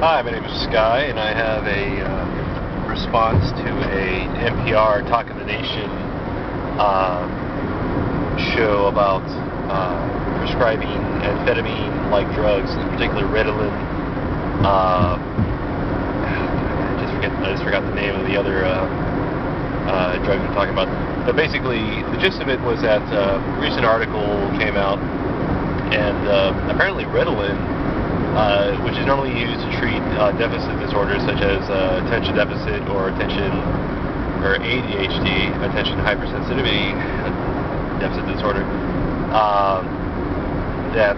Hi, my name is Sky, and I have a response to a NPR Talk of the Nation show about prescribing amphetamine-like drugs, in particular Ritalin. I just forgot the name of the other drug we're talking about. But basically, the gist of it was that a recent article came out, and apparently Ritalin, which is normally used to treat deficit disorders such as attention deficit or ADHD, attention hypersensitivity deficit disorder, that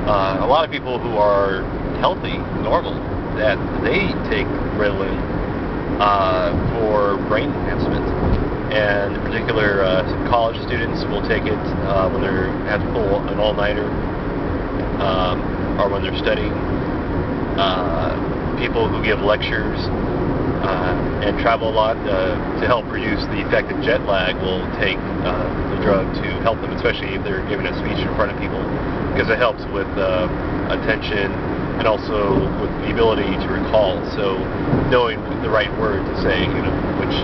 a lot of people who are healthy, normal, that they take Ritalin for brain enhancement. And in particular, college students will take it when they have to pull an all-nighter, or when they're studying. People who give lectures and travel a lot to help reduce the effect of jet lag will take the drug to help them, especially if they're giving a speech in front of people, because it helps with attention and also with the ability to recall. So knowing the right word to say, which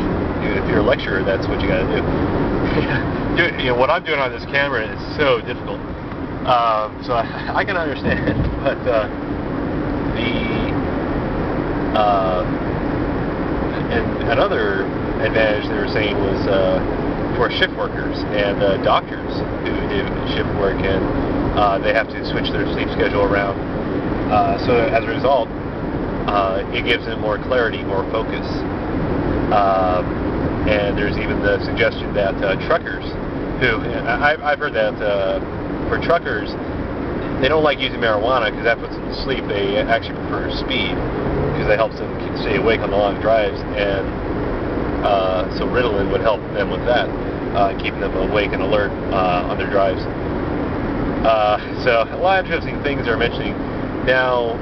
if you're a lecturer, that's what you got to do. What I'm doing on this camera is so difficult. So I can understand, but and another advantage they were saying was for shift workers and doctors who do shift work, and they have to switch their sleep schedule around. So as a result, it gives them more clarity, more focus. And there's even the suggestion that truckers, who I've heard that for truckers, they don't like using marijuana because that puts them to sleep. They actually prefer speed because it helps them stay awake on the long drives, and so Ritalin would help them with that, keeping them awake and alert on their drives. So a lot of interesting things they're mentioning. Now,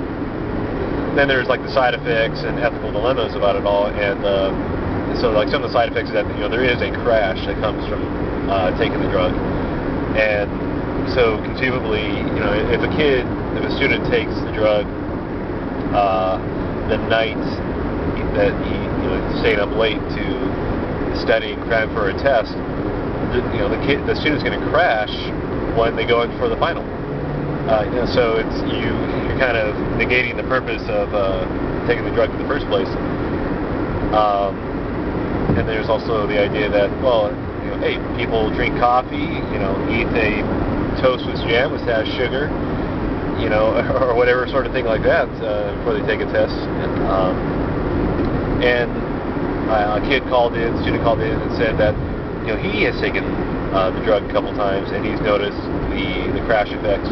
then there's like the side effects and ethical dilemmas about it all, and so like some of the side effects is that there is a crash that comes from taking the drug, and so conceivably, if a student takes the drug the night that he stayed up late to study and cram for a test, the student's going to crash when they go in for the final. So you're kind of negating the purpose of taking the drug in the first place. And there's also the idea that, well, hey, people drink coffee, eat a toast with jam which has sugar, or whatever sort of thing like that before they take a test. And a student called in and said that he has taken the drug a couple times and he's noticed the crash effects.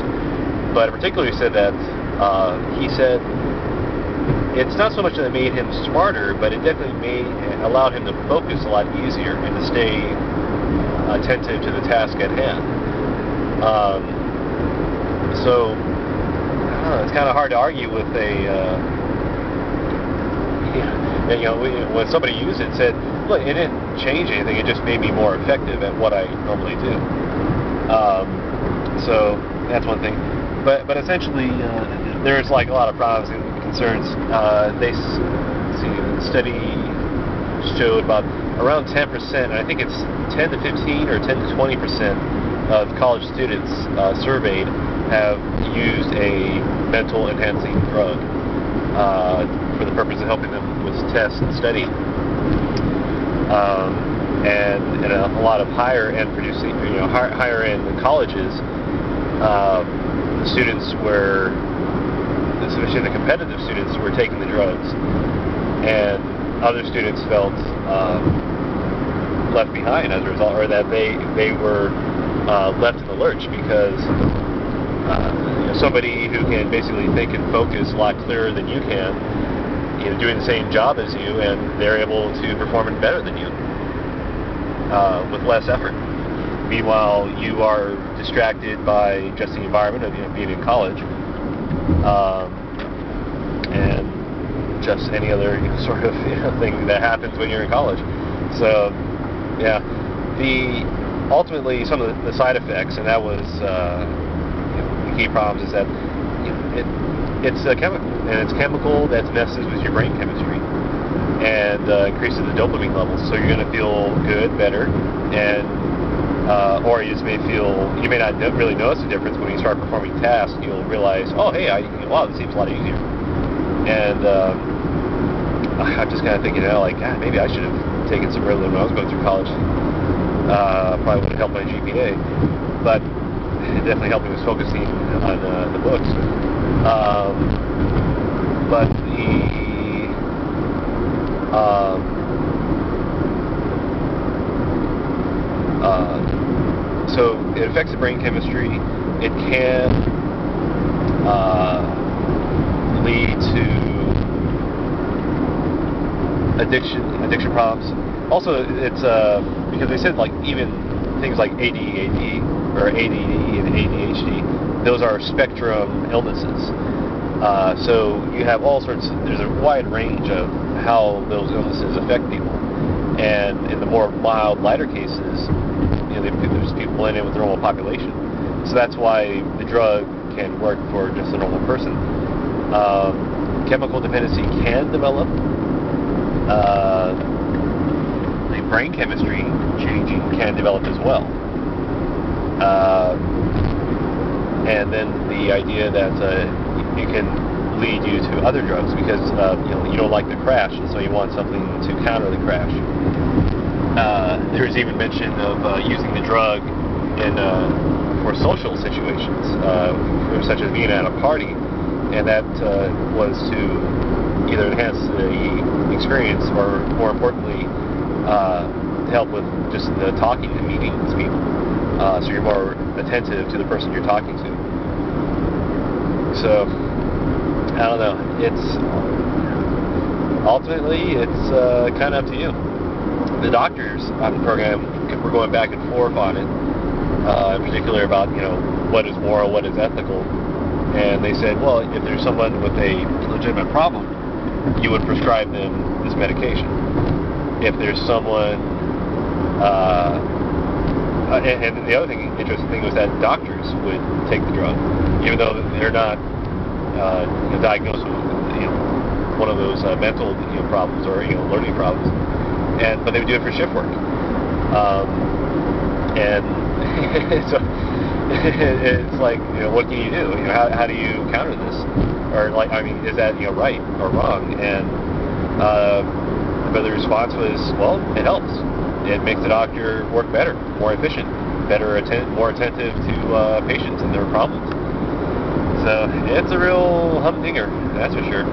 But particularly said that he said it's not so much that it made him smarter, but it definitely allowed him to focus a lot easier and to stay attentive to the task at hand. So it's kind of hard to argue with when somebody used it and said, look, it didn't change anything, it just made me more effective at what I normally do. So that's one thing. But essentially, there's like a lot of problems and concerns. The study showed about around 10%, and I think it's 10 to 15 or 10 to 20% of college students surveyed have used a mental enhancing drug for the purpose of helping them with tests and study. And in a lot of higher end colleges, the students were, especially the competitive students, were taking the drugs, and other students felt left behind as a result, or that they were left in the lurch because somebody who can basically think and focus a lot clearer than you can, doing the same job as you, and they're able to perform it better than you with less effort. Meanwhile, you are distracted by just the environment of being in college, and just any other sort of thing that happens when you're in college. So, yeah, ultimately some of the side effects, and that was the key problems, is that it's a chemical. and it's chemical that messes with your brain chemistry and increases the dopamine levels. So you're going to feel good, better, and or you just may not really notice the difference. When you start performing tasks, you'll realize, oh, hey, wow, this seems a lot easier. And I'm just kind of thinking now, like, God, maybe I should have taken some Ritalin when I was going through college. Probably would have helped my GPA, but it definitely helped me with focusing on the books. But so it affects the brain chemistry. It can lead to addiction problems. Also, it's because they said, like, even things like ADD or ADD and ADHD, those are spectrum illnesses. So you have all sorts. There's a wide range of how those illnesses affect people, and in the more mild, lighter cases, there's people blend in with the normal population. So that's why the drug can work for just a normal person. Chemical dependency can develop. The brain chemistry changing can develop as well. And then the idea that it can lead you to other drugs because you don't like the crash, and so you want something to counter the crash. There's even mention of using the drug in for social situations, such as being at a party, and that was to either enhance the experience or, more importantly, to help with just the talking and meeting with people. So you're more attentive to the person you're talking to. So, I don't know. Ultimately, it's kind of up to you. The doctors on the program were going back and forth on it, in particular about, what is moral, what is ethical. And they said, well, if there's someone with a legitimate problem, you would prescribe them this medication. If there's someone, and the other interesting thing was that doctors would take the drug, even though they're not diagnosed with one of those mental problems or learning problems, but they would do it for shift work, and so it's like, what can you do? How do you counter this? Or is that right or wrong? And but the response was, well, it helps. It makes the doctor work better, more efficient, more attentive to patients and their problems. So it's a real humdinger, that's for sure.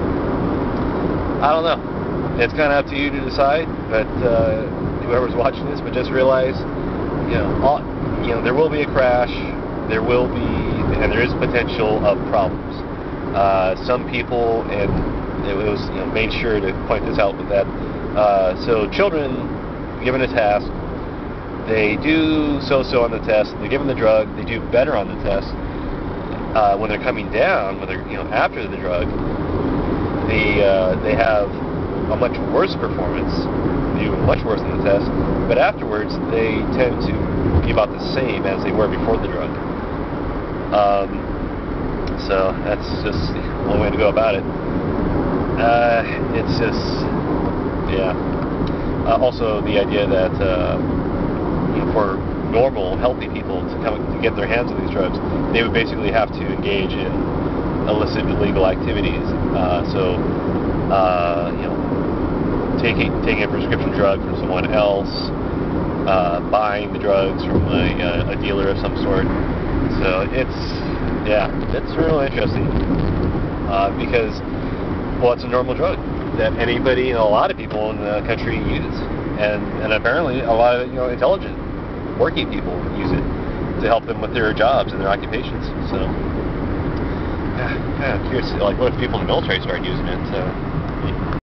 I don't know. It's kind of up to you to decide, but whoever's watching this, but just realize, there will be a crash. There will be, and there is potential of problems. Some people, and it was made sure to point this out with that. So children given a task, they do so-so on the test. They're given the drug, they do better on the test. When they're coming down, when they're after the drug, they have a much worse performance, they do much worse on the test. But afterwards, they tend to be about the same as they were before the drug. So that's just one way to go about it. It's just, yeah. Also, the idea that for normal, healthy people to get their hands on these drugs, they would basically have to engage in illicit, illegal activities. Taking a prescription drug from someone else, buying the drugs from a dealer of some sort. So it's real interesting because, well, it's a normal drug that anybody, a lot of people in the country use, and apparently a lot of intelligent, working people use it to help them with their jobs and their occupations. So, yeah, curious. Like, what if people in the military start using it? So.